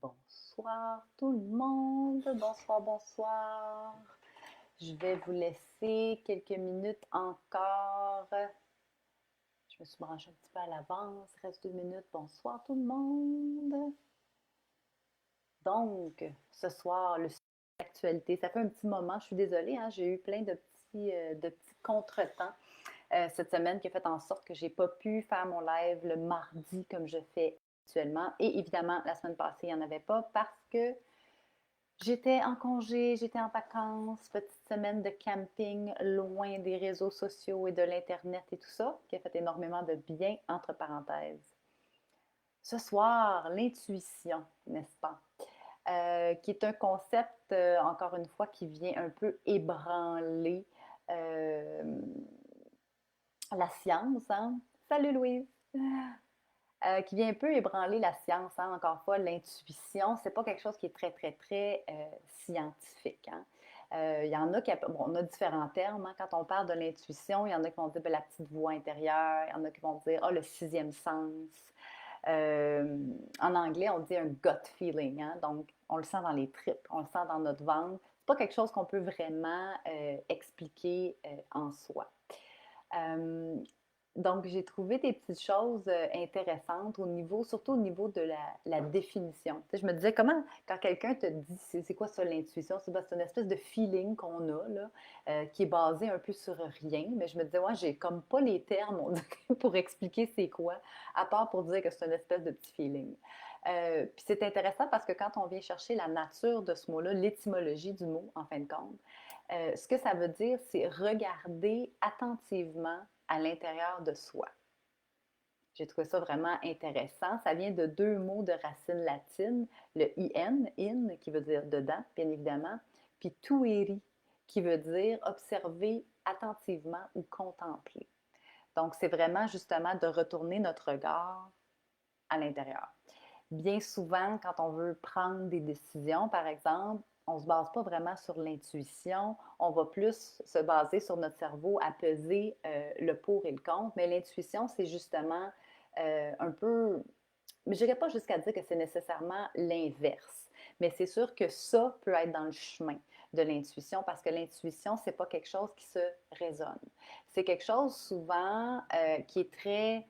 Bonsoir tout le monde, bonsoir, bonsoir. Je vais vous laisser quelques minutes encore. Je me suis branchée un petit peu à l'avance, reste 2 minutes. Bonsoir tout le monde. Donc, ce soir, le sujet d'actualité, ça fait un petit moment, je suis désolée, hein, j'ai eu plein de petits contretemps cette semaine qui a fait en sorte que j'ai pas pu faire mon live le mardi comme je fais actuellement. Et évidemment, la semaine passée, il n'y en avait pas parce que j'étais en congé, j'étais en vacances, petite semaine de camping, loin des réseaux sociaux et de l'Internet et tout ça, qui a fait énormément de bien, entre parenthèses. Ce soir, l'intuition, n'est-ce pas? Qui est un concept, encore une fois, qui vient un peu ébranler euh, la science, hein? Salut Louise! Qui vient un peu ébranler la science, hein? Encore une fois, l'intuition, c'est pas quelque chose qui est très, très, très scientifique, hein? Il y en a qui, bon, on a différents termes, hein. Quand on parle de l'intuition, il y en a qui vont dire ben, la petite voix intérieure, il y en a qui vont dire le sixième sens. Euh, En anglais, on dit un gut feeling, hein? Donc on le sent dans les tripes, on le sent dans notre ventre. C'est pas quelque chose qu'on peut vraiment expliquer en soi. Euh, donc, j'ai trouvé des petites choses intéressantes au niveau, surtout au niveau de la définition. Tu sais, je me disais, comment, quand quelqu'un te dit, c'est quoi ça l'intuition? C'est une espèce de feeling qu'on a, là, qui est basé un peu sur rien. Mais je me disais, ouais, j'ai comme pas les termes on dirait, pour expliquer c'est quoi, à part pour dire que c'est une espèce de petit feeling. Puis c'est intéressant parce que quand on vient chercher la nature de ce mot-là, l'étymologie du mot, en fin de compte, ce que ça veut dire, c'est regarder attentivement à l'intérieur de soi. J'ai trouvé ça vraiment intéressant. Ça vient de deux mots de racine latine, le in, qui veut dire dedans, bien évidemment, puis tueri, qui veut dire observer attentivement ou contempler. Donc, c'est vraiment justement de retourner notre regard à l'intérieur. Bien souvent, quand on veut prendre des décisions, par exemple, on ne se base pas vraiment sur l'intuition, on va plus se baser sur notre cerveau à peser le pour et le contre, mais l'intuition, c'est justement un peu, mais je n'irai pas jusqu'à dire que c'est nécessairement l'inverse, mais c'est sûr que ça peut être dans le chemin de l'intuition parce que l'intuition, c'est pas quelque chose qui se raisonne. C'est quelque chose souvent qui est très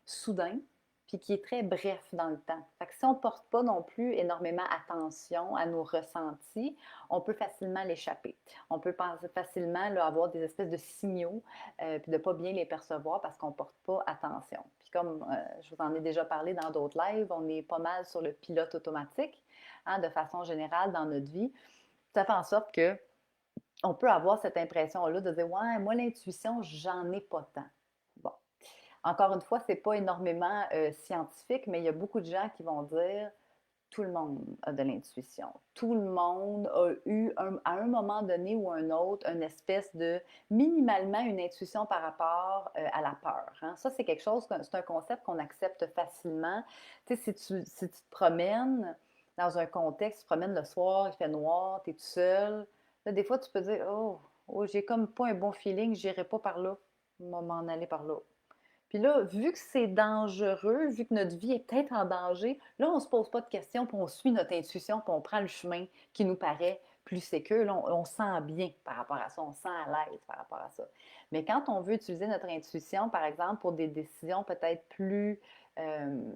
soudain, puis qui est très bref dans le temps. Fait que si on ne porte pas non plus énormément attention à nos ressentis, on peut facilement l'échapper. On peut facilement là, avoir des espèces de signaux, puis de ne pas bien les percevoir parce qu'on ne porte pas attention. Puis comme je vous en ai déjà parlé dans d'autres lives, on est pas mal sur le pilote automatique, hein, de façon générale dans notre vie. Ça fait en sorte que on peut avoir cette impression-là de dire, ouais, moi, l'intuition, j'en ai pas tant. Bon, encore une fois, ce n'est pas énormément scientifique, mais il y a beaucoup de gens qui vont dire tout le monde a de l'intuition. Tout le monde a eu, à un moment donné ou un autre, une espèce de, minimalement, une intuition par rapport à la peur, hein. Ça, c'est quelque chose, c'est un concept qu'on accepte facilement. Tu sais, si tu te promènes dans un contexte, tu te promènes le soir, il fait noir, tu es tout seul, là, des fois, tu peux dire, oh, j'ai comme pas un bon feeling, je n'irai pas par là, je vais m'en aller par là. Puis là, vu que c'est dangereux, vu que notre vie est peut-être en danger, là, on ne se pose pas de questions, puis on suit notre intuition, puis on prend le chemin qui nous paraît plus sécure. Là, on se sent bien par rapport à ça, on se sent à l'aise par rapport à ça. Mais quand on veut utiliser notre intuition, par exemple, pour des décisions peut-être plus, euh,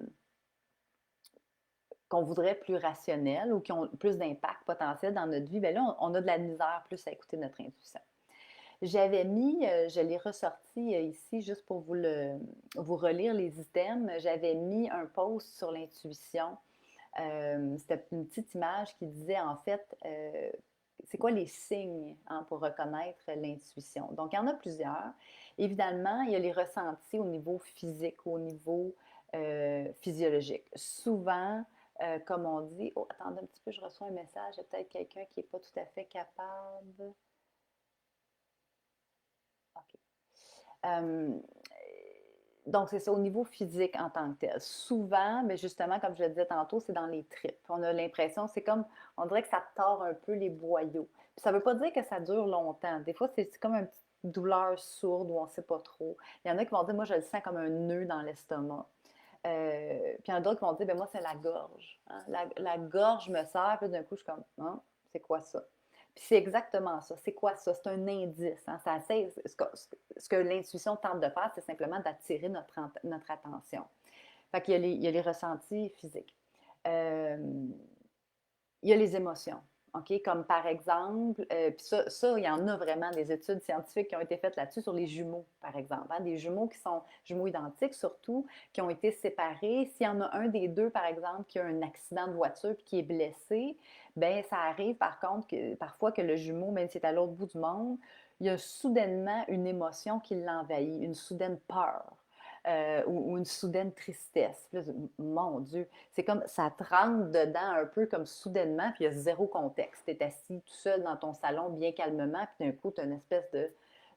qu'on voudrait plus rationnelles ou qui ont plus d'impact potentiel dans notre vie, bien là, on a de la misère plus à écouter notre intuition. J'avais mis, je l'ai ressorti ici juste pour vous relire les items. J'avais mis un post sur l'intuition. C'était une petite image qui disait en fait, c'est quoi les signes, hein, pour reconnaître l'intuition. Donc, il y en a plusieurs. Évidemment, il y a les ressentis au niveau physique, au niveau physiologique. Souvent, comme on dit, oh, attendez un petit peu, je reçois un message, il y a peut-être quelqu'un qui n'est pas tout à fait capable. OK. Euh, donc, c'est ça au niveau physique en tant que tel. Souvent, mais justement, comme je le disais tantôt, c'est dans les tripes. On a l'impression, c'est comme, on dirait que ça tord un peu les boyaux. Puis ça ne veut pas dire que ça dure longtemps. Des fois, c'est comme une petite douleur sourde où on ne sait pas trop. Il y en a qui vont dire, moi, je le sens comme un nœud dans l'estomac. Puis il y en a d'autres qui vont dire, ben moi, c'est la gorge. Hein. La gorge me serre, puis d'un coup, je suis comme, hein, c'est quoi ça? Puis c'est exactement ça. C'est quoi ça? C'est un indice. Hein. Ce que l'intuition tente de faire, c'est simplement d'attirer notre attention. Fait qu'il y a il y a les ressentis physiques. Euh, il y a les émotions. OK? Comme par exemple, puis ça, il y en a vraiment des études scientifiques qui ont été faites là-dessus sur les jumeaux, par exemple. Hein? Des jumeaux qui sont jumeaux identiques, surtout, qui ont été séparés. S'il y en a un des deux, par exemple, qui a un accident de voiture puis qui est blessé, bien, ça arrive par contre que parfois que le jumeau, même si c'est à l'autre bout du monde, il y a soudainement une émotion qui l'envahit, une soudaine peur. Ou une soudaine tristesse. Là, mon Dieu, c'est comme ça te rentre dedans un peu comme soudainement, puis il y a zéro contexte. Tu es assis tout seul dans ton salon bien calmement, puis d'un coup, tu as une espèce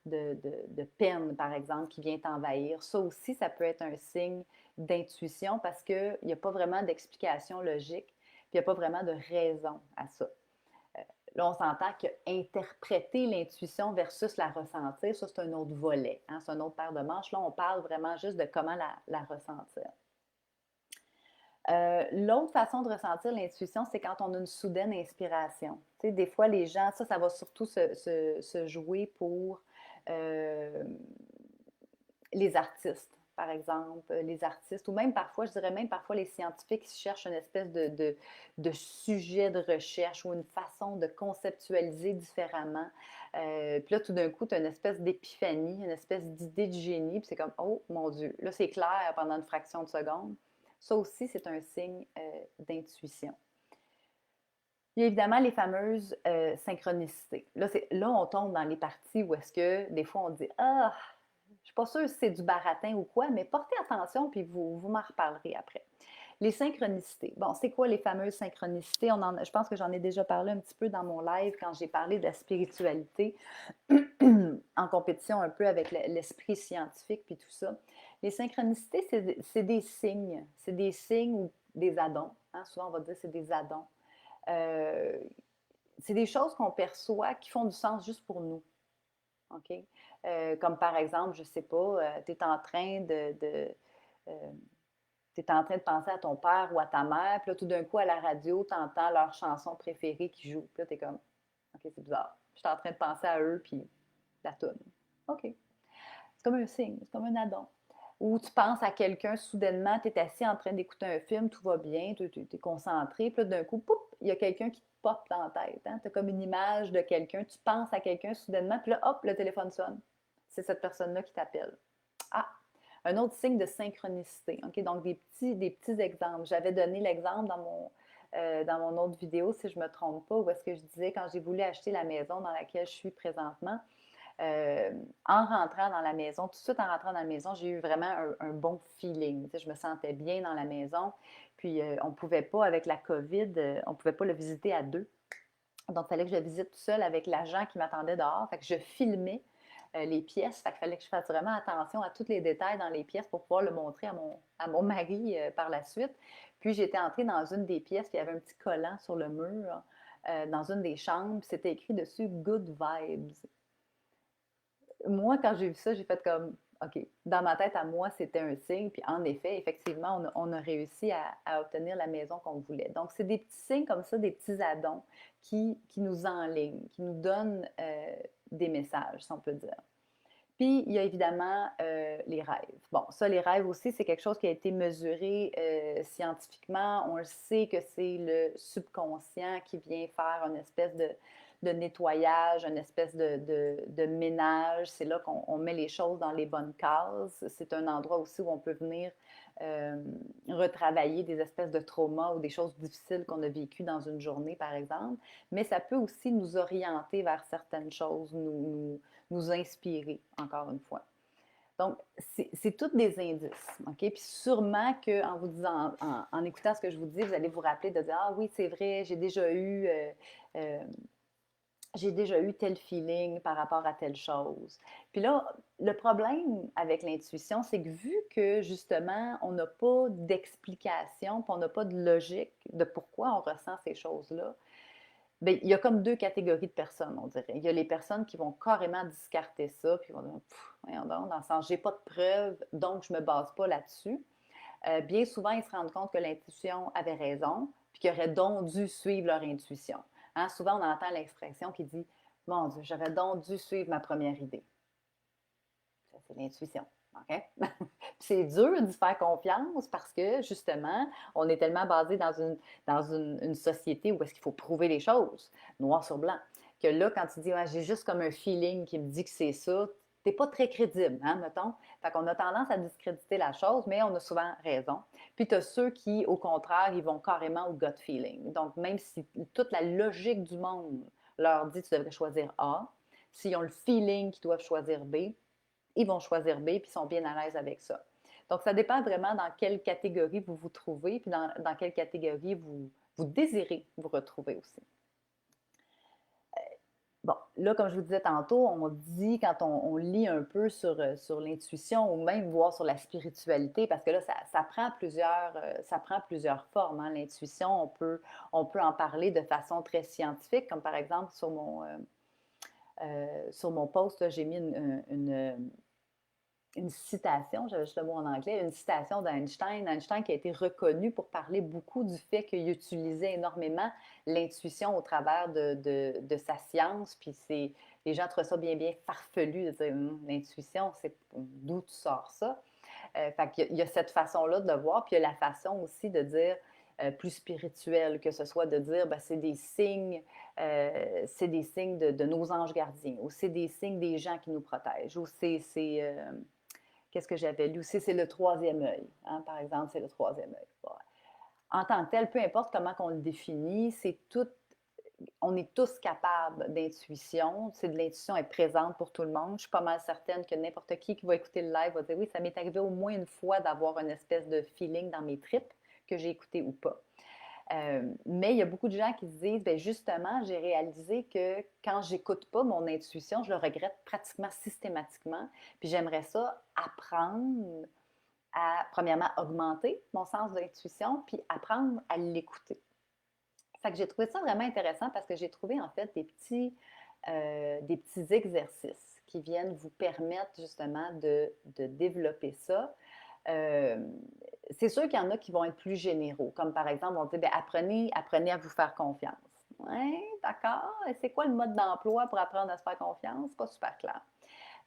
de peine, par exemple, qui vient t'envahir. Ça aussi, ça peut être un signe d'intuition parce qu'il n'y a pas vraiment d'explication logique, puis il n'y a pas vraiment de raison à ça. Là, on s'entend qu'interpréter l'intuition versus la ressentir, ça, c'est un autre volet. Hein? C'est un autre paire de manches. Là, on parle vraiment juste de comment la ressentir. L'autre façon de ressentir l'intuition, c'est quand on a une soudaine inspiration. Tu sais, des fois, les gens, ça va surtout se jouer pour euh, les artistes, par exemple, les artistes, ou même parfois, je dirais même parfois les scientifiques qui cherchent une espèce de sujet de recherche ou une façon de conceptualiser différemment. Puis là, tout d'un coup, tu as une espèce d'épiphanie, une espèce d'idée de génie, puis c'est comme, oh mon Dieu, là, c'est clair pendant une fraction de seconde. Ça aussi, c'est un signe d'intuition. Il y a évidemment les fameuses synchronicités. Là, on tombe dans les parties où est-ce que des fois on dit ah, je ne suis pas sûre si c'est du baratin ou quoi, mais portez attention puis vous m'en reparlerez après. Les synchronicités. Bon, c'est quoi les fameuses synchronicités? Je pense que j'en ai déjà parlé un petit peu dans mon live quand j'ai parlé de la spiritualité en compétition un peu avec l'esprit scientifique puis tout ça. Les synchronicités, c'est des signes. C'est des signes ou des addons. Hein? Souvent, on va dire que c'est des addons. Euh, c'est des choses qu'on perçoit qui font du sens juste pour nous. OK? Comme par exemple, je ne sais pas, tu es en train t'es en train de penser à ton père ou à ta mère, puis là, tout d'un coup, à la radio, tu entends leur chanson préférée qui joue. Puis là, tu es comme, OK, c'est bizarre. Je suis en train de penser à eux, puis la toune. OK. C'est comme un signe, c'est comme un addon. Ou tu penses à quelqu'un, soudainement, tu es assis en train d'écouter un film, tout va bien, tu es concentré, puis là, d'un coup, poup, il y a quelqu'un qui te pop dans la tête. Hein? Tu as comme une image de quelqu'un, tu penses à quelqu'un soudainement, puis là, hop, le téléphone sonne. C'est cette personne-là qui t'appelle. Ah, un autre signe de synchronicité. OK? Donc, des petits exemples. J'avais donné l'exemple dans mon autre vidéo, si je ne me trompe pas, où est-ce que je disais quand j'ai voulu acheter la maison dans laquelle je suis présentement, en rentrant dans la maison, tout de suite en rentrant dans la maison, j'ai eu vraiment un bon feeling. Tu sais, je me sentais bien dans la maison. Puis, on ne pouvait pas, avec la COVID, on ne pouvait pas le visiter à deux. Donc, il fallait que je le visite tout seul avec l'agent qui m'attendait dehors. Fait que je filmais les pièces. Fait qu'il fallait que je fasse vraiment attention à tous les détails dans les pièces pour pouvoir le montrer à mon mari par la suite. Puis, j'étais entrée dans une des pièces, puis il y avait un petit collant sur le mur dans une des chambres. C'était écrit dessus Good Vibes. Moi, quand j'ai vu ça, j'ai fait comme, OK, dans ma tête, à moi, c'était un signe. Puis en effet, effectivement, on a réussi à obtenir la maison qu'on voulait. Donc, c'est des petits signes comme ça, des petits addons qui nous enlignent, qui nous donnent des messages, si on peut dire. Puis, il y a évidemment les rêves. Bon, ça, les rêves aussi, c'est quelque chose qui a été mesuré scientifiquement. On le sait que c'est le subconscient qui vient faire une espèce de nettoyage, une espèce de ménage. C'est là qu'on met les choses dans les bonnes cases. C'est un endroit aussi où on peut venir euh, retravailler des espèces de traumas ou des choses difficiles qu'on a vécues dans une journée, par exemple. Mais ça peut aussi nous orienter vers certaines choses, nous inspirer, encore une fois. Donc, c'est tous des indices, OK? Puis sûrement qu'en vous disant, en écoutant ce que je vous dis, vous allez vous rappeler de dire, ah oui, c'est vrai, euh, j'ai déjà eu tel feeling par rapport à telle chose. Puis là, le problème avec l'intuition, c'est que vu que justement, on n'a pas d'explication, puis on n'a pas de logique de pourquoi on ressent ces choses-là, bien, il y a comme deux catégories de personnes, on dirait. Il y a les personnes qui vont carrément discarter ça, puis vont dire, voyons donc, dans le sens, j'ai pas de preuves, donc je me base pas là-dessus. bien souvent, ils se rendent compte que l'intuition avait raison, puis qu'ils auraient donc dû suivre leur intuition. Hein, souvent, on entend l'expression qui dit mon Dieu, j'aurais donc dû suivre ma première idée. Ça, c'est l'intuition. OK? C'est dur d'y faire confiance parce que, justement, on est tellement basé dans une société où est-ce qu'il faut prouver les choses, noir sur blanc, que là, quand tu dis ouais, j'ai juste comme un feeling qui me dit que c'est ça, t'es pas très crédible, hein, mettons. Fait qu'on a tendance à discréditer la chose, mais on a souvent raison. Puis tu as ceux qui, au contraire, ils vont carrément au gut feeling. Donc, même si toute la logique du monde leur dit tu devrais choisir A, s'ils ont le feeling qu'ils doivent choisir B, ils vont choisir B puis sont bien à l'aise avec ça. Donc, ça dépend vraiment dans quelle catégorie vous vous trouvez puis dans quelle catégorie vous désirez vous retrouver aussi. Bon, là, comme je vous disais tantôt, on dit quand on lit un peu sur l'intuition ou même voir sur la spiritualité, parce que là, ça prend plusieurs formes. Hein. L'intuition, on peut en parler de façon très scientifique, comme par exemple sur mon post, là, j'ai mis une citation, j'avais juste le mot en anglais, une citation d'Einstein. Einstein qui a été reconnu pour parler beaucoup du fait qu'il utilisait énormément l'intuition au travers de sa science. Puis les gens trouvent ça bien, bien farfelu de dire l'intuition, c'est d'où tu sors ça. Fait qu'il y a cette façon-là de le voir, puis il y a la façon aussi de dire plus spirituelle, que ce soit de dire ben, c'est des signes de nos anges gardiens, ou c'est des signes des gens qui nous protègent, ou qu'est-ce que j'avais lu aussi? C'est le troisième œil. Hein, par exemple, c'est le troisième œil. Ouais. En tant que tel, peu importe comment on le définit, c'est tout. On est tous capables d'intuition. C'est de l'intuition est présente pour tout le monde. Je suis pas mal certaine que n'importe qui va écouter le live va dire oui, ça m'est arrivé au moins une fois d'avoir une espèce de feeling dans mes tripes que j'ai écouté ou pas. Mais il y a beaucoup de gens qui se disent, bien justement, j'ai réalisé que quand j'écoute pas mon intuition, je le regrette pratiquement systématiquement. Puis j'aimerais ça apprendre à, premièrement, augmenter mon sens de l'intuition, puis apprendre à l'écouter. Fait que j'ai trouvé ça vraiment intéressant parce que j'ai trouvé en fait des petits exercices qui viennent vous permettre justement de développer ça. Euh, c'est sûr qu'il y en a qui vont être plus généraux, comme par exemple, on dit bien, apprenez à vous faire confiance. Oui, d'accord. Et c'est quoi le mode d'emploi pour apprendre à se faire confiance? Pas super clair.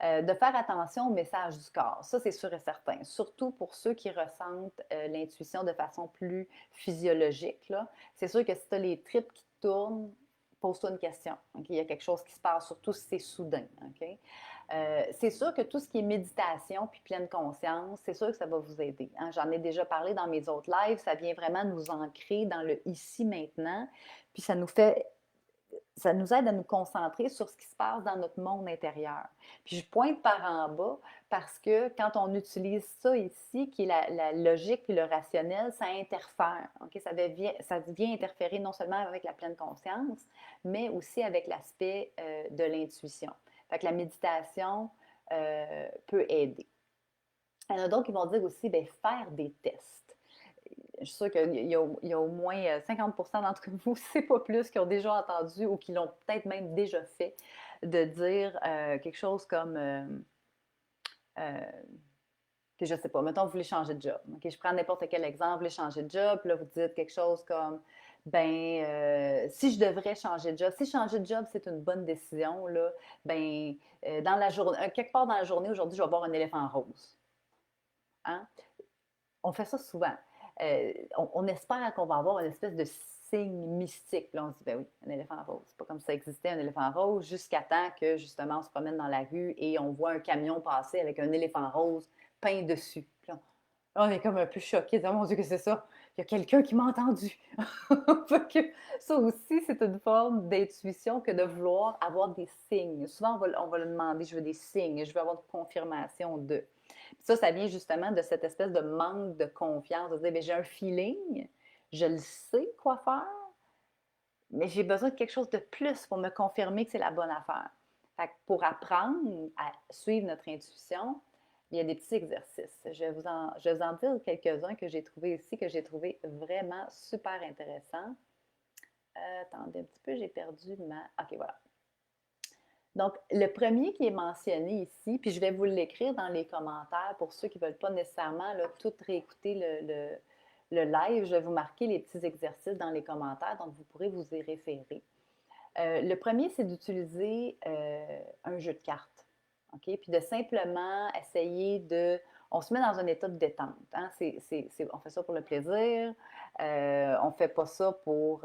De faire attention au message du corps, ça c'est sûr et certain, surtout pour ceux qui ressentent l'intuition de façon plus physiologique. Là. C'est sûr que si tu as les tripes qui tournent, pose-toi une question. Okay? Il y a quelque chose qui se passe, surtout si c'est soudain. Okay? C'est sûr que tout ce qui est méditation puis pleine conscience, c'est sûr que ça va vous aider. Hein? J'en ai déjà parlé dans mes autres lives, ça vient vraiment nous ancrer dans le ici maintenant, puis ça nous aide à nous concentrer sur ce qui se passe dans notre monde intérieur. Puis je pointe par en bas parce que quand on utilise ça ici, qui est la logique puis le rationnel, ça interfère. Okay? Ça vient interférer non seulement avec la pleine conscience, mais aussi avec l'aspect de l'intuition. Fait que la méditation peut aider. Il y en a d'autres qui vont dire aussi, bien, faire des tests. Je suis sûre qu'il y a au moins 50% d'entre vous, c'est pas plus, qui ont déjà entendu ou qui l'ont peut-être même déjà fait, de dire quelque chose comme, que je sais pas, mettons, vous voulez changer de job. Okay? Je prends n'importe quel exemple, vous voulez changer de job, puis là, vous dites quelque chose comme, ben, si je devrais changer de job, si changer de job, c'est une bonne décision, là, ben, dans la journée, quelque part dans la journée, aujourd'hui, je vais voir un éléphant rose. Hein? On fait ça souvent. On espère qu'on va avoir une espèce de signe mystique. Puis là, on se dit, ben oui, un éléphant rose. C'est pas comme ça existait un éléphant rose, jusqu'à temps que, justement, on se promène dans la rue et on voit un camion passer avec un éléphant rose peint dessus. Puis là, on est comme un peu choqués. Oh mon Dieu, que c'est ça? Il y a quelqu'un qui m'a entendu. Ça aussi, c'est une forme d'intuition que de vouloir avoir des signes. Souvent, on va le demander, je veux des signes, je veux avoir une confirmation de. Ça vient justement de cette espèce de manque de confiance, de dire, bien, j'ai un feeling, je le sais quoi faire, mais j'ai besoin de quelque chose de plus pour me confirmer que c'est la bonne affaire. Fait que pour apprendre à suivre notre intuition, il y a des petits exercices. Je vais vous en dire quelques-uns que j'ai trouvés ici, que j'ai trouvé vraiment super intéressants. Attendez un petit peu, j'ai perdu ma... OK, voilà. Donc, le premier qui est mentionné ici, puis je vais vous l'écrire dans les commentaires pour ceux qui ne veulent pas nécessairement là, tout réécouter le live, je vais vous marquer les petits exercices dans les commentaires, donc vous pourrez vous y référer. Le premier, c'est d'utiliser un jeu de cartes. OK? Puis de simplement essayer de. On se met dans un état de détente. Hein? On fait ça pour le plaisir. On ne fait pas ça pour.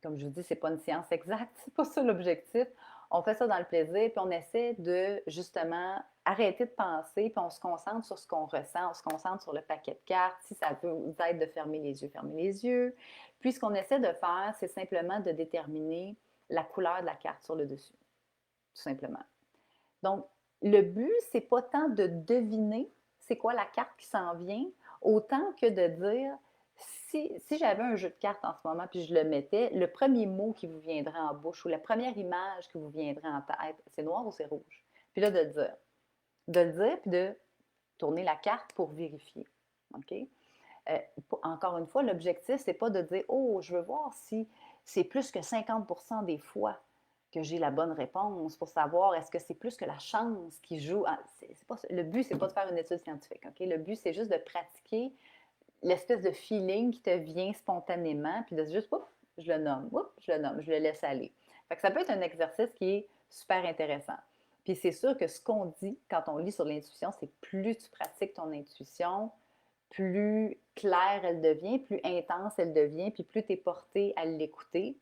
Comme je vous dis, ce n'est pas une science exacte. C'est pas ça l'objectif. On fait ça dans le plaisir, puis on essaie de justement arrêter de penser, puis on se concentre sur ce qu'on ressent, on se concentre sur le paquet de cartes. Si ça peut vous aider de fermer les yeux, fermez les yeux. Puis, ce qu'on essaie de faire, c'est simplement de déterminer la couleur de la carte sur le dessus, tout simplement. Donc, le but, c'est pas tant de deviner c'est quoi la carte qui s'en vient, autant que de dire si j'avais un jeu de cartes en ce moment puis je le mettais, le premier mot qui vous viendrait en bouche ou la première image qui vous viendrait en tête, c'est noir ou c'est rouge? Puis là, de le dire. De le dire puis de tourner la carte pour vérifier. OK? Encore une fois, l'objectif, c'est pas de dire oh, je veux voir si c'est plus que 50% des fois que j'ai la bonne réponse pour savoir est-ce que c'est plus que la chance qui joue. C'est pas, le but, c'est pas de faire une étude scientifique. OK? Le but, c'est juste de pratiquer l'espèce de feeling qui te vient spontanément, puis de juste, oups, je le nomme, oups, je le nomme, je le laisse aller. Fait que ça peut être un exercice qui est super intéressant. Puis c'est sûr que ce qu'on dit quand on lit sur l'intuition, c'est plus tu pratiques ton intuition, plus claire elle devient, plus intense elle devient, puis plus tu es porté à l'écouter.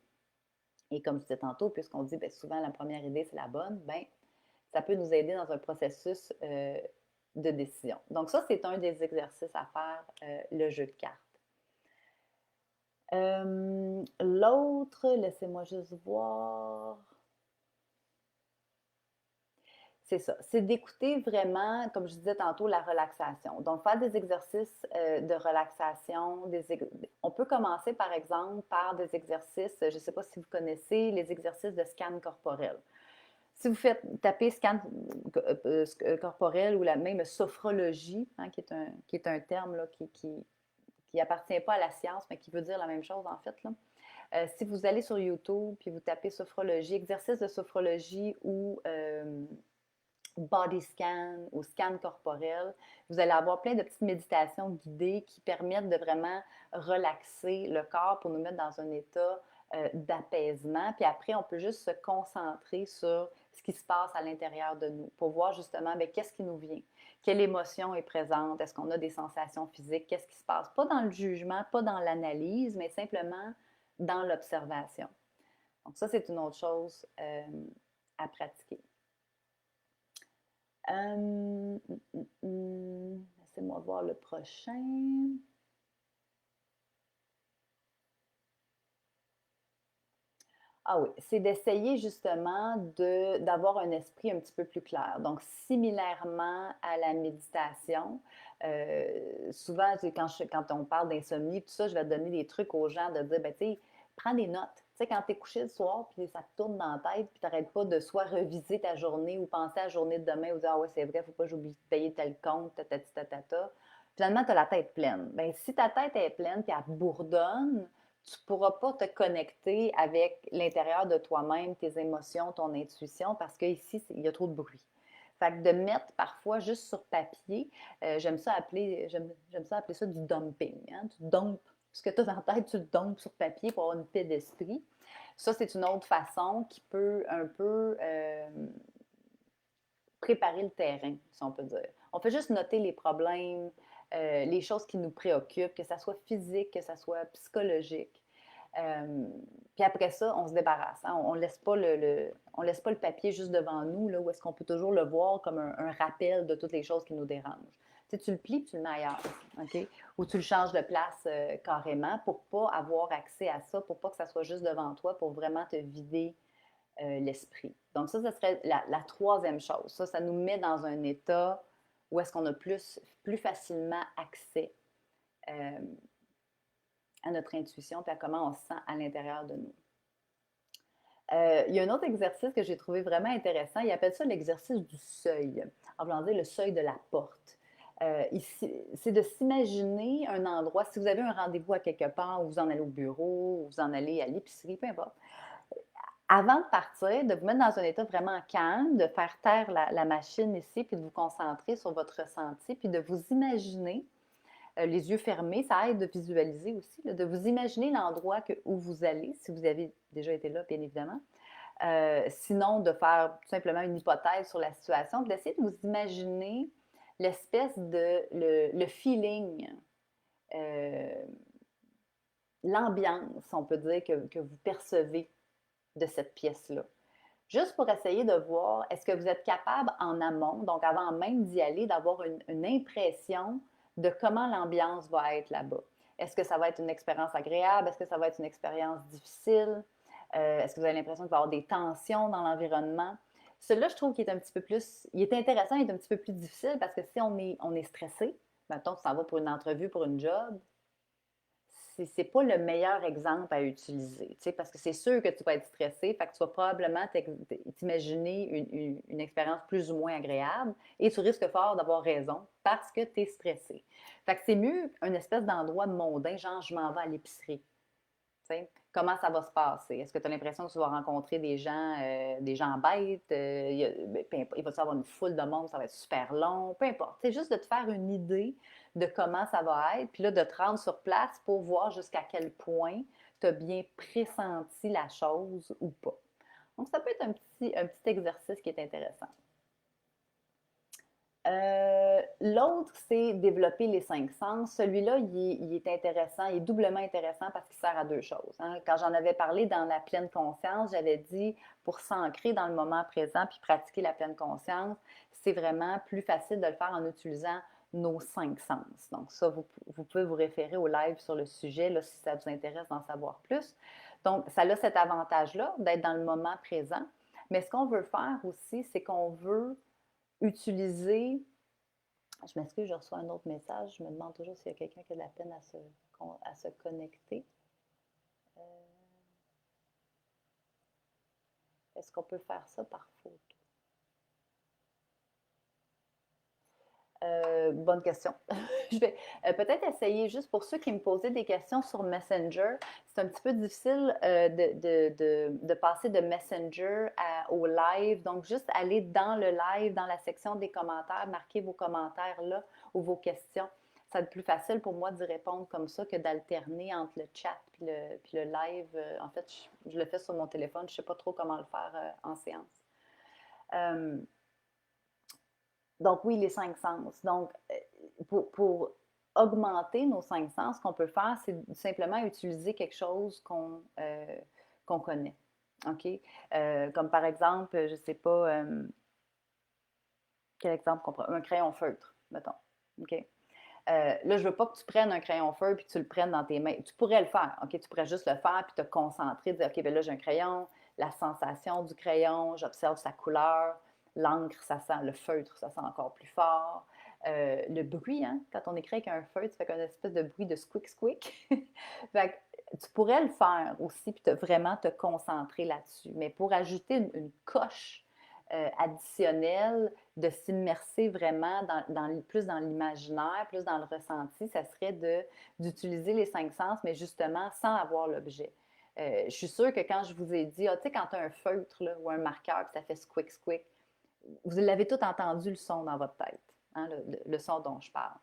Et comme je disais tantôt, puisqu'on dit bien, souvent la première idée c'est la bonne, ben, ça peut nous aider dans un processus de décision. Donc ça, c'est un des exercices à faire, le jeu de cartes. L'autre, laissez-moi juste voir. C'est ça, c'est d'écouter vraiment, comme je disais tantôt, la relaxation. Donc, faire des exercices de relaxation. On peut commencer, par exemple, par des exercices, je ne sais pas si vous connaissez, les exercices de scan corporel. Si vous faites taper scan corporel ou la même sophrologie, hein, qui est un terme là, qui appartient pas à la science, mais qui veut dire la même chose en fait. Là. Si vous allez sur YouTube puis vous tapez sophrologie, exercice de sophrologie ou body scan ou scan corporel, vous allez avoir plein de petites méditations guidées qui permettent de vraiment relaxer le corps pour nous mettre dans un état d'apaisement. Puis après, on peut juste se concentrer sur ce qui se passe à l'intérieur de nous pour voir justement bien, qu'est-ce qui nous vient, quelle émotion est présente, est-ce qu'on a des sensations physiques, qu'est-ce qui se passe. Pas dans le jugement, pas dans l'analyse, mais simplement dans l'observation. Donc ça, c'est une autre chose à pratiquer. Laissez-moi voir le prochain. Ah oui, c'est d'essayer justement d'avoir un esprit un petit peu plus clair. Donc, similairement à la méditation, souvent, quand on parle d'insomnie, tout ça, je vais donner des trucs aux gens de dire, ben, tu sais, prends des notes. Tu sais, quand tu es couché le soir, puis ça te tourne dans la tête, puis tu n'arrêtes pas de soit reviser ta journée ou penser à la journée de demain ou dire, ah ouais, c'est vrai, il ne faut pas que j'oublie de payer tel compte, ta. Finalement, tu as la tête pleine. Ben, si ta tête est pleine, puis elle bourdonne, tu ne pourras pas te connecter avec l'intérieur de toi-même, tes émotions, ton intuition, parce qu'ici, il y a trop de bruit. Fait que de mettre parfois juste sur papier, j'aime ça appeler ça du dumping. Hein? Tu dumpes ce que tu as dans la tête, tu le dumpes sur papier pour avoir une paix d'esprit. Ça, c'est une autre façon qui peut un peu préparer le terrain, si on peut dire. On fait juste noter les problèmes, les choses qui nous préoccupent, que ça soit physique, que ça soit psychologique. Puis après ça, on se débarrasse. Hein? On ne laisse pas on laisse pas le papier juste devant nous, là, où est-ce qu'on peut toujours le voir comme un rappel de toutes les choses qui nous dérangent. Tu sais, tu le plies, tu le mets ailleurs, OK? Ou tu le changes de place carrément pour ne pas avoir accès à ça, pour pas que ça soit juste devant toi, pour vraiment te vider l'esprit. Donc ça serait la troisième chose. Ça nous met dans un état où est-ce qu'on a plus facilement accès à notre intuition et à comment on se sent à l'intérieur de nous. Il y a un autre exercice que j'ai trouvé vraiment intéressant. Il appelle ça l'exercice du seuil. En voulant dire le seuil de la porte. C'est de s'imaginer un endroit, si vous avez un rendez-vous à quelque part, ou vous en allez au bureau, ou vous en allez à l'épicerie, peu importe, Avant de partir, de vous mettre dans un état vraiment calme, de faire taire la machine ici, puis de vous concentrer sur votre ressenti, puis de vous imaginer, les yeux fermés, ça aide de visualiser aussi, là, de vous imaginer l'endroit où vous allez, si vous avez déjà été là, bien évidemment. Sinon, de faire tout simplement une hypothèse sur la situation, d'essayer de vous imaginer l'espèce de, le feeling, euh, l'ambiance, on peut dire, que vous percevez de cette pièce-là. Juste pour essayer de voir, est-ce que vous êtes capable en amont, donc avant même d'y aller, d'avoir une impression de comment l'ambiance va être là-bas. Est-ce que ça va être une expérience agréable? Est-ce que ça va être une expérience difficile? Est-ce que vous avez l'impression qu'il va y avoir des tensions dans l'environnement? Celui-là, je trouve qu'il est un petit peu plus, il est intéressant, il est un petit peu plus difficile parce que si on est stressé, mettons, tu s'en vas pour une entrevue, pour une job, c'est pas le meilleur exemple à utiliser, parce que c'est sûr que tu vas être stressé, fait que tu vas probablement t'imaginer une expérience plus ou moins agréable et tu risques fort d'avoir raison parce que tu es stressé. Fait que c'est mieux une espèce d'endroit mondain, genre je m'en vais à l'épicerie. Comment ça va se passer? Est-ce que tu as l'impression que tu vas rencontrer des gens bêtes? Il va y avoir une foule de monde, ça va être super long, peu importe. C'est juste de te faire une idée de comment ça va être, puis là, de te rendre sur place pour voir jusqu'à quel point tu as bien pressenti la chose ou pas. Donc, ça peut être un petit exercice qui est intéressant. L'autre, c'est développer les 5 sens. Celui-là, il est intéressant, il est doublement intéressant parce qu'il sert à deux choses. Hein. Quand j'en avais parlé dans la pleine conscience, j'avais dit pour s'ancrer dans le moment présent puis pratiquer la pleine conscience, c'est vraiment plus facile de le faire en utilisant nos 5 sens. Donc ça, vous pouvez vous référer au live sur le sujet là, si ça vous intéresse d'en savoir plus. Donc, ça a cet avantage-là d'être dans le moment présent. Mais ce qu'on veut faire aussi, c'est qu'on veut utiliser. Je m'excuse, je reçois un autre message. Je me demande toujours s'il y a quelqu'un qui a de la peine à se connecter. Est-ce qu'on peut faire ça par photo? Bonne question. Je vais peut-être essayer, juste pour ceux qui me posaient des questions sur Messenger, c'est un petit peu difficile de passer de Messenger au live. Donc, juste aller dans le live, dans la section des commentaires, marquer vos commentaires là ou vos questions. Ça va être plus facile pour moi d'y répondre comme ça que d'alterner entre le chat puis le live. En fait, je le fais sur mon téléphone. Je ne sais pas trop comment le faire en séance. Donc, oui, les 5 sens. Donc, pour augmenter nos 5 sens, ce qu'on peut faire, c'est simplement utiliser quelque chose qu'on connaît. OK? Comme par exemple, je ne sais pas, quel exemple qu'on prend? Un crayon feutre, mettons. OK? Là, je ne veux pas que tu prennes un crayon feutre et que tu le prennes dans tes mains. Tu pourrais le faire, OK? Tu pourrais juste le faire puis te concentrer, dire, OK, bien là, j'ai un crayon, la sensation du crayon, j'observe sa couleur, l'encre, ça sent, le feutre, ça sent encore plus fort. Le bruit, hein? Quand on écrit avec un feutre, ça fait une espèce de bruit de squick-squick. Fait que tu pourrais le faire aussi puis vraiment te concentrer là-dessus. Mais pour ajouter une coche additionnelle, de s'immerser vraiment plus dans l'imaginaire, plus dans le ressenti, ça serait d'utiliser les 5 sens, mais justement sans avoir l'objet. Je suis sûre que quand je vous ai dit, tu sais, quand tu as un feutre là, ou un marqueur, que ça fait squick squick, vous l'avez tout entendu le son dans votre tête, hein, le son dont je parle.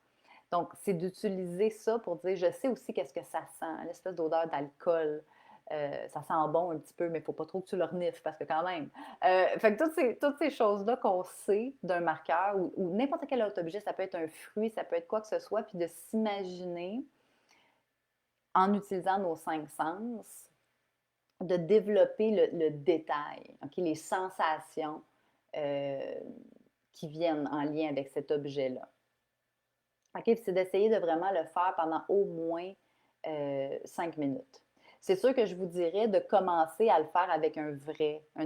Donc, c'est d'utiliser ça pour dire, je sais aussi qu'est-ce que ça sent, l'espèce d'odeur d'alcool. Ça sent bon un petit peu, mais il ne faut pas trop que tu le renifles parce que quand même. Fait que toutes ces choses-là qu'on sait d'un marqueur ou n'importe quel autre objet, ça peut être un fruit, ça peut être quoi que ce soit, puis de s'imaginer en utilisant nos 5 sens, de développer le détail, okay? Les sensations euh, qui viennent en lien avec cet objet-là. OK, c'est d'essayer de vraiment le faire pendant au moins 5 minutes. C'est sûr que je vous dirais de commencer à le faire avec un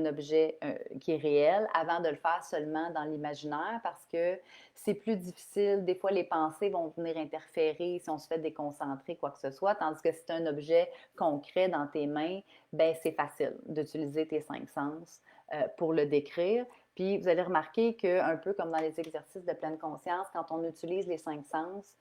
objet qui est réel, avant de le faire seulement dans l'imaginaire parce que c'est plus difficile. Des fois, les pensées vont venir interférer si on se fait déconcentrer, quoi que ce soit. Tandis que si c'est un objet concret dans tes mains, ben c'est facile d'utiliser tes 5 sens pour le décrire. Puis vous allez remarquer qu'un peu comme dans les exercices de pleine conscience, quand on utilise les 5 sens,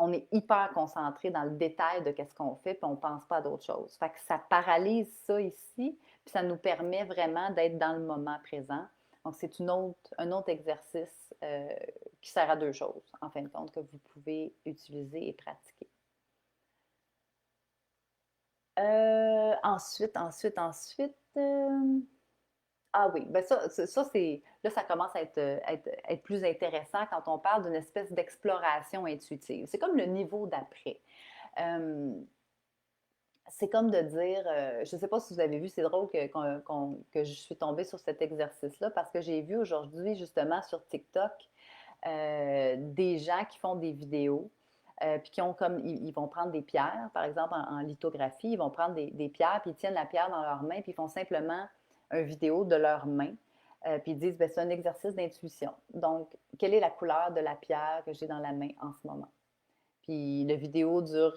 on est hyper concentré dans le détail de qu'est-ce qu'on fait, puis on ne pense pas à d'autres choses. Fait que ça paralyse ça ici, puis ça nous permet vraiment d'être dans le moment présent. Donc, c'est un autre exercice qui sert à deux choses, en fin de compte, que vous pouvez utiliser et pratiquer. Ah oui, ben ça c'est. Là, ça commence à être plus intéressant quand on parle d'une espèce d'exploration intuitive. C'est comme le niveau d'après. Euh, c'est comme de dire, je ne sais pas si vous avez vu, c'est drôle que je suis tombée sur cet exercice-là parce que j'ai vu aujourd'hui justement sur TikTok des gens qui font des vidéos, puis qui ont comme, ils vont prendre des pierres, par exemple en lithographie, ils vont prendre des pierres, puis ils tiennent la pierre dans leurs mains, puis ils font simplement une vidéo de leurs mains, puis ils disent, ben, c'est un exercice d'intuition. Donc, quelle est la couleur de la pierre que j'ai dans la main en ce moment? Puis la vidéo dure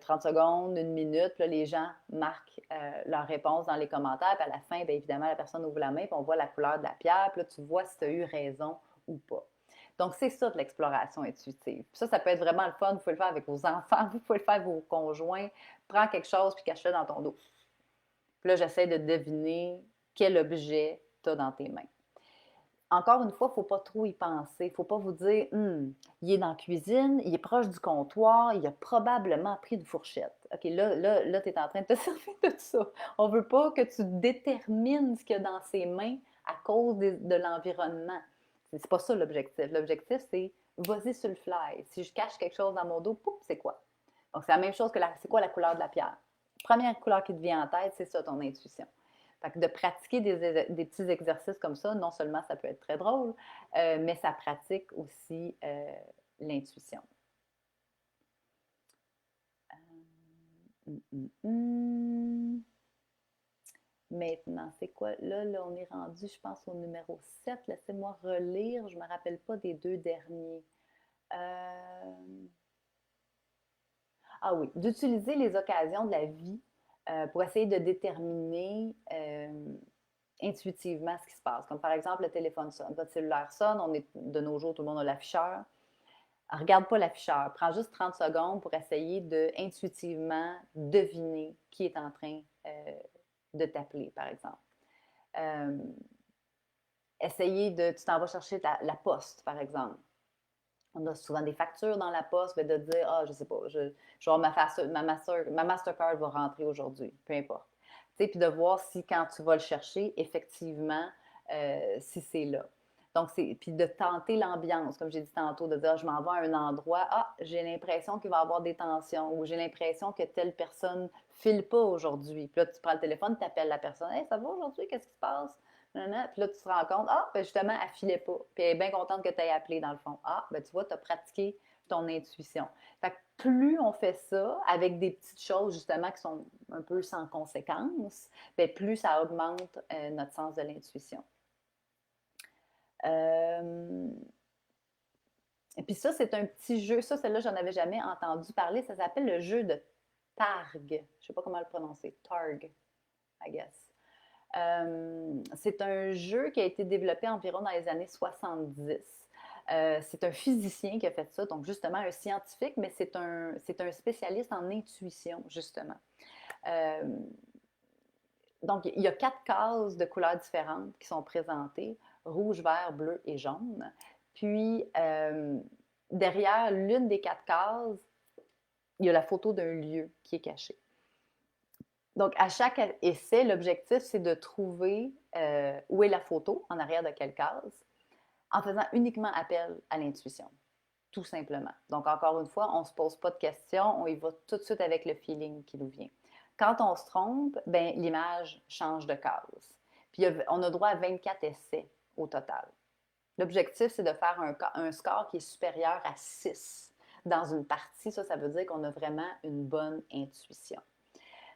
30 secondes, une minute. Puis là, les gens marquent leur réponse dans les commentaires. Puis à la fin, bien évidemment, la personne ouvre la main, puis on voit la couleur de la pierre. Puis là, tu vois si tu as eu raison ou pas. Donc, c'est ça de l'exploration intuitive. Puis ça peut être vraiment le fun. Vous pouvez le faire avec vos enfants, vous pouvez le faire avec vos conjoints. Prends quelque chose puis cache-le dans ton dos. Puis là, j'essaie de deviner quel objet tu as dans tes mains. Encore une fois, il ne faut pas trop y penser. Il ne faut pas vous dire, il est dans la cuisine, il est proche du comptoir, il a probablement pris une fourchette. OK, là tu es en train de te servir de ça. On ne veut pas que tu détermines ce qu'il y a dans ses mains à cause de l'environnement. C'est pas ça l'objectif. L'objectif, c'est vas-y sur le fly. Si je cache quelque chose dans mon dos, pouf, c'est quoi? Donc, c'est la même chose que c'est quoi la couleur de la pierre? Première couleur qui te vient en tête, c'est ça ton intuition. Fait que de pratiquer des petits exercices comme ça, non seulement ça peut être très drôle, mais ça pratique aussi l'intuition. Maintenant, c'est quoi? Là, on est rendu, je pense, au numéro 7. Laissez-moi relire. Je ne me rappelle pas des deux derniers. Ah oui, d'utiliser les occasions de la vie pour essayer de déterminer intuitivement ce qui se passe. Comme par exemple, le téléphone sonne, votre cellulaire sonne, on est de nos jours, tout le monde a l'afficheur. Regarde pas l'afficheur, prends juste 30 secondes pour essayer de intuitivement deviner qui est en train de t'appeler, par exemple. Essayer tu t'en vas chercher la poste, par exemple. On a souvent des factures dans la poste, mais de dire, ah, je sais pas, je vais avoir ma Mastercard va rentrer aujourd'hui, peu importe. Tu sais, puis de voir si quand tu vas le chercher, effectivement, si c'est là. Donc, puis de tenter l'ambiance, comme j'ai dit tantôt, de dire, je m'en vais à un endroit, ah, j'ai l'impression qu'il va y avoir des tensions, ou j'ai l'impression que telle personne file pas aujourd'hui. Puis là, tu prends le téléphone, tu appelles la personne, hey, ça va aujourd'hui, qu'est-ce qui se passe? Puis là, tu te rends compte, ah, ben justement, elle filait pas. Puis elle est bien contente que tu aies appelé, dans le fond. Ah, ben tu vois, tu as pratiqué ton intuition. Fait que plus on fait ça avec des petites choses, justement, qui sont un peu sans conséquence, ben plus ça augmente notre sens de l'intuition. Et puis ça, c'est un petit jeu. Ça, celle-là, j'en avais jamais entendu parler. Ça s'appelle le jeu de Targ. Je ne sais pas comment le prononcer. Targ, I guess. C'est un jeu qui a été développé environ dans les années 70. C'est un physicien qui a fait ça, donc justement un scientifique, mais c'est un spécialiste en intuition, justement. Donc, il y a 4 cases de couleurs différentes qui sont présentées, rouge, vert, bleu et jaune. Puis, derrière l'une des 4 cases, il y a la photo d'un lieu qui est caché. Donc, à chaque essai, l'objectif, c'est de trouver où est la photo, en arrière de quelle case, en faisant uniquement appel à l'intuition, tout simplement. Donc, encore une fois, on ne se pose pas de questions, on y va tout de suite avec le feeling qui nous vient. Quand on se trompe, ben, l'image change de case. Puis, on a droit à 24 essais au total. L'objectif, c'est de faire un score qui est supérieur à 6 dans une partie. Ça veut dire qu'on a vraiment une bonne intuition.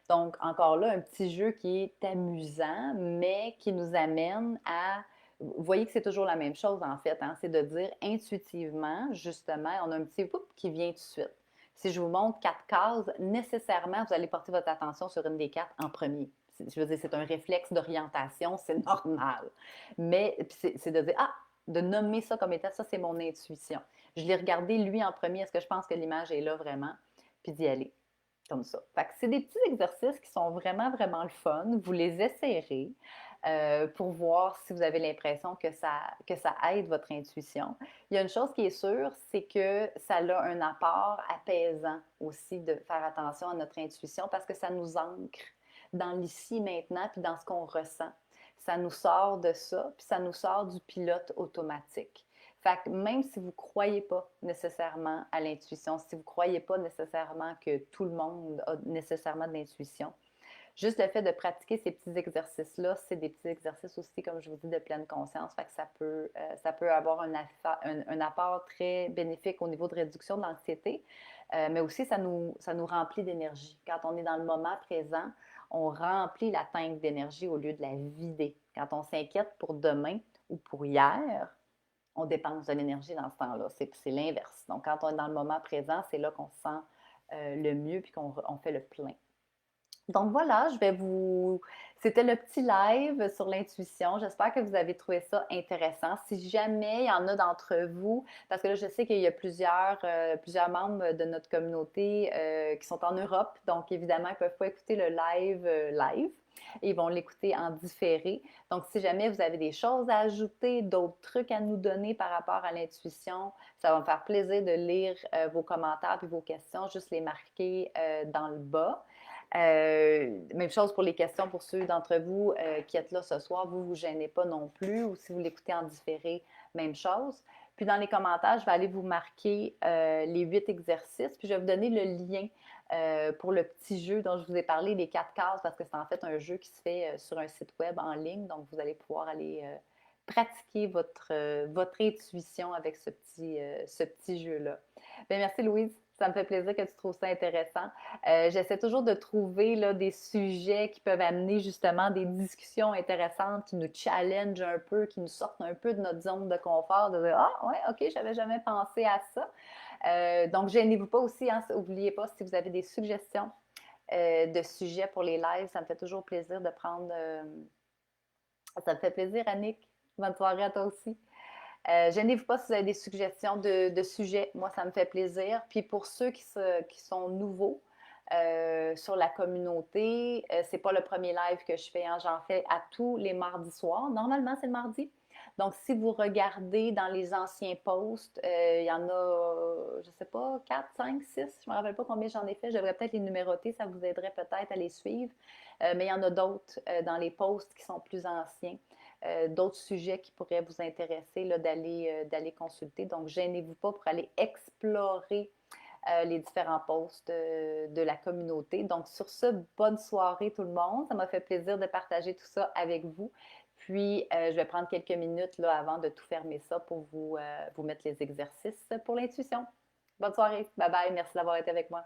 Donc, encore là, un petit jeu qui est amusant, mais qui nous amène à... Vous voyez que c'est toujours la même chose, en fait, hein? C'est de dire intuitivement, justement, on a un petit poup qui vient tout de suite. Si je vous montre 4 cases, nécessairement, vous allez porter votre attention sur une des 4 en premier. Je veux dire, c'est un réflexe d'orientation, c'est normal. Mais c'est de dire, ah, de nommer ça comme état, ça, c'est mon intuition. Je l'ai regardé lui en premier, est-ce que je pense que l'image est là vraiment? Puis d'y aller comme ça. Fait que c'est des petits exercices qui sont vraiment, vraiment le fun. Vous les essayerez pour voir si vous avez l'impression que ça aide votre intuition. Il y a une chose qui est sûre, c'est que ça a un apport apaisant aussi de faire attention à notre intuition parce que ça nous ancre dans l'ici maintenant puis dans ce qu'on ressent. Ça nous sort de ça, puis ça nous sort du pilote automatique. Fait que même si vous ne croyez pas nécessairement à l'intuition, si vous ne croyez pas nécessairement que tout le monde a nécessairement de l'intuition, juste le fait de pratiquer ces petits exercices-là, c'est des petits exercices aussi, comme je vous dis, de pleine conscience. Fait que ça peut avoir un apport très bénéfique au niveau de réduction de l'anxiété, mais aussi ça nous remplit d'énergie. Quand on est dans le moment présent, on remplit la tank d'énergie au lieu de la vider. Quand on s'inquiète pour demain ou pour hier, on dépense de l'énergie dans ce temps-là. C'est l'inverse. Donc, quand on est dans le moment présent, c'est là qu'on se sent le mieux puis qu'on fait le plein. Donc voilà, C'était le petit live sur l'intuition. J'espère que vous avez trouvé ça intéressant. Si jamais il y en a d'entre vous, parce que là, je sais qu'il y a plusieurs membres de notre communauté qui sont en Europe, donc évidemment, ils ne peuvent pas écouter le live. Ils vont l'écouter en différé. Donc, si jamais vous avez des choses à ajouter, d'autres trucs à nous donner par rapport à l'intuition, ça va me faire plaisir de lire vos commentaires et vos questions, juste les marquer dans le bas. Même chose pour les questions pour ceux d'entre vous qui êtes là ce soir. Vous ne vous gênez pas non plus ou si vous l'écoutez en différé, même chose. Puis dans les commentaires, je vais aller vous marquer les 8 exercices. Puis je vais vous donner le lien pour le petit jeu dont je vous ai parlé, les 4 cases, parce que c'est en fait un jeu qui se fait sur un site web en ligne. Donc, vous allez pouvoir aller pratiquer votre intuition avec ce petit jeu-là. Bien, merci Louise. Ça me fait plaisir que tu trouves ça intéressant. J'essaie toujours de trouver là, des sujets qui peuvent amener justement des discussions intéressantes, qui nous challengent un peu, qui nous sortent un peu de notre zone de confort, de dire ah ouais, ok, j'avais jamais pensé à ça. Donc, gênez-vous pas aussi, hein, n'oubliez pas si vous avez des suggestions de sujets pour les lives, ça me fait toujours plaisir de prendre. Ça me fait plaisir, Annick. Bonne soirée à toi aussi. Gênez-vous pas si vous avez des suggestions de sujets. Moi, ça me fait plaisir. Puis pour ceux qui sont nouveaux sur la communauté, c'est pas le premier live que je fais. Hein. J'en fais à tous les mardis soirs. Normalement, c'est le mardi. Donc, si vous regardez dans les anciens posts, il y en a, je sais pas, 4, 5, 6, je ne me rappelle pas combien j'en ai fait. Je devrais peut-être les numéroter, ça vous aiderait peut-être à les suivre. Mais il y en a d'autres dans les posts qui sont plus anciens. D'autres sujets qui pourraient vous intéresser d'aller consulter. Donc, gênez-vous pas pour aller explorer les différents posts de la communauté. Donc, sur ce, bonne soirée tout le monde. Ça m'a fait plaisir de partager tout ça avec vous. Puis, je vais prendre quelques minutes là, avant de tout fermer ça pour vous mettre les exercices pour l'intuition. Bonne soirée. Bye bye. Merci d'avoir été avec moi.